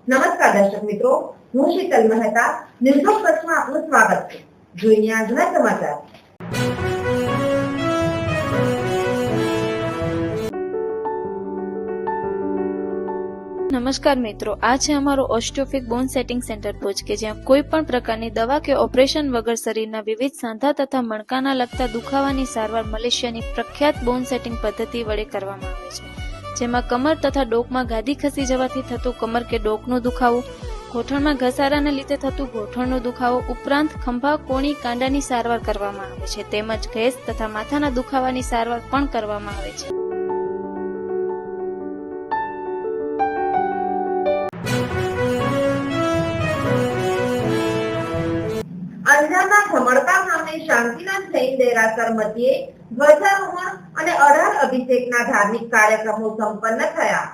નમસ્કાર દર્શક મિત્રો, હું શીતલ મહેતા ન્યૂઝ ઓફ કચ્છમાં આપનું સ્વાગત છે. જોઈએ આજના સમાચાર. નમસ્કાર મિત્રો, આ છે અમારું ઓસ્ટિયોફિક બોન સેટિંગ સેન્ટર ભુજ કે જ્યાં કોઈ પણ પ્રકારની દવા કે ઓપરેશન વગર શરીરના વિવિધ સાંધા તથા મણકાના લગતા દુખાવાની સારવાર મલેશિયાની પ્રખ્યાત બોન સેટિંગ પદ્ધતિ વડે કરવામાં આવે છે, જેમાં કમર તથા ડોકમાં ગાદી ખસી જવાથી થતું કમર કે ડોકનો દુખાવો, ગોઠણમાં ઘસારાને લીધે થતું ગોઠણનો દુખાવો ઉપરાંત ખંભા, કોણી, કાંડાની સારવાર કરવામાં આવે છે, તેમજ ગેસ તથા માથાના દુખાવાની સારવાર પણ કરવામાં આવે છે. અંજારના ધમડકા ગામે શાંતિનાથ જૈન દેરાસર મધ્યે ધ્વજારોહણ અને 18 અભિષેકના ધાર્મિક કાર્યક્રમો સંપન્ન થયા.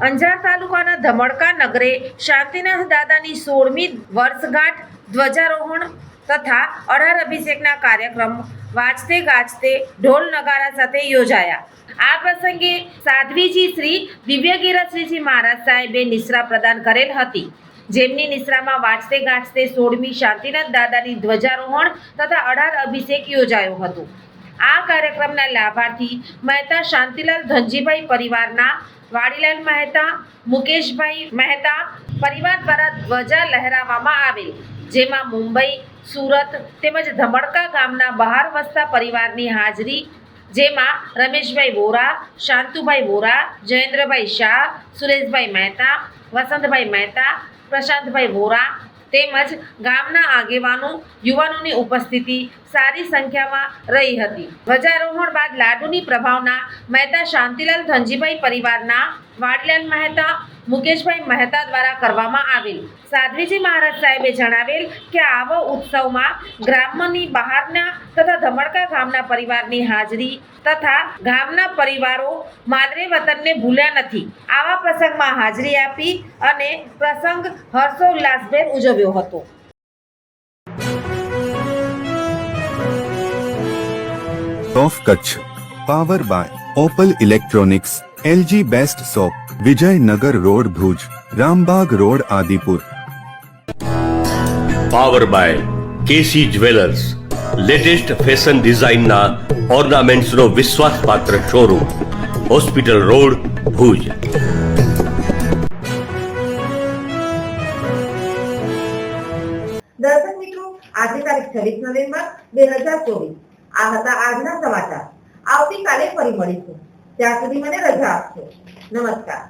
અંજાર તાલુકાના ધમડકા નગરે શાંતિનાથ દાદાની 16મી વર્ષગાંઠ, ધ્વજારોહણ તથા 18 અભિષેકના કાર્યક્રમ વાજતે ગાજતે ઢોલ નગારા સાથે યોજાયા. આ પ્રસંગે સાધ્વીજી શ્રી દિવ્યગીરશ્રીજી મહારાજ સાહેબે નિશ્રા પ્રદાન કરેલ હતી, જેમની નિશ્રામાં વાજતે ગાજતે 16મી શાંતિનાથ દાદાની ધ્વજારોહણ તથા 18 અભિષેક યોજાયો હતો. આ કાર્યક્રમના લાભાર્થી મહેતા શાંતિલાલ ધનજીભાઈ પરિવારના વાડીલાલ મહેતા, મુકેશભાઈ મહેતા પરિવાર દ્વારા ધ્વજા લહેરાવવામાં આવેલ, જેમાં મુંબઈ, સુરત તેમજ ધમડકા ગામના બહાર વસતા પરિવારની હાજરી, જેમાં રમેશભાઈ વોરા, શાંતુભાઈ વોરા, જયેન્દ્રભાઈ શાહ, સુરેશભાઈ મહેતા, વસંતભાઈ મહેતા, પ્રશાંતભાઈ વોરા તેમજ ગામના આગેવાનો, યુવાનોની ઉપસ્થિતિ સારી સંખ્યામાં રહી હતી. ધ્વજારોહણ બાદ લાડુની પ્રભાવના મહેતા શાંતિલાલ ધનજીભાઈ પરિવારના વાડીલાલ મહેતા, મુકેશભાઈ મહેતા દ્વારા કરવામાં આવેલ. સાધ્વીજી મહારાજ સાહેબે જણાવેલ કે આવા ઉત્સવમાં ગ્રામની બહારના તથા ધમડકા ગામના પરિવારની હાજરી તથા ગામના પરિવારો માદરે વતનને ભૂલ્યા નથી. આવા પ્રસંગમાં હાજરી આપી અને પ્રસંગ હર્ષોલ્લાસભેર ઉજવ્યો હતો. Of Kutch power by Opal electronics, LG best soap, Vijaynagar road Bhuj, Rambag road Adipur. Power by KC jewellers, latest fashion design ना ऑर्नामेंट्स नो विश्वासपात्र शोरूम, हॉस्पिटल रोड भुज. દર્શક મિત્રો, આજે તારીખ 26 નવેમ્બર 2024. આ હતા આજના સમાચાર. આવતીકાલે ફરી મળીશું. ત્યાં સુધી મને રજા આપશો. નમસ્કાર.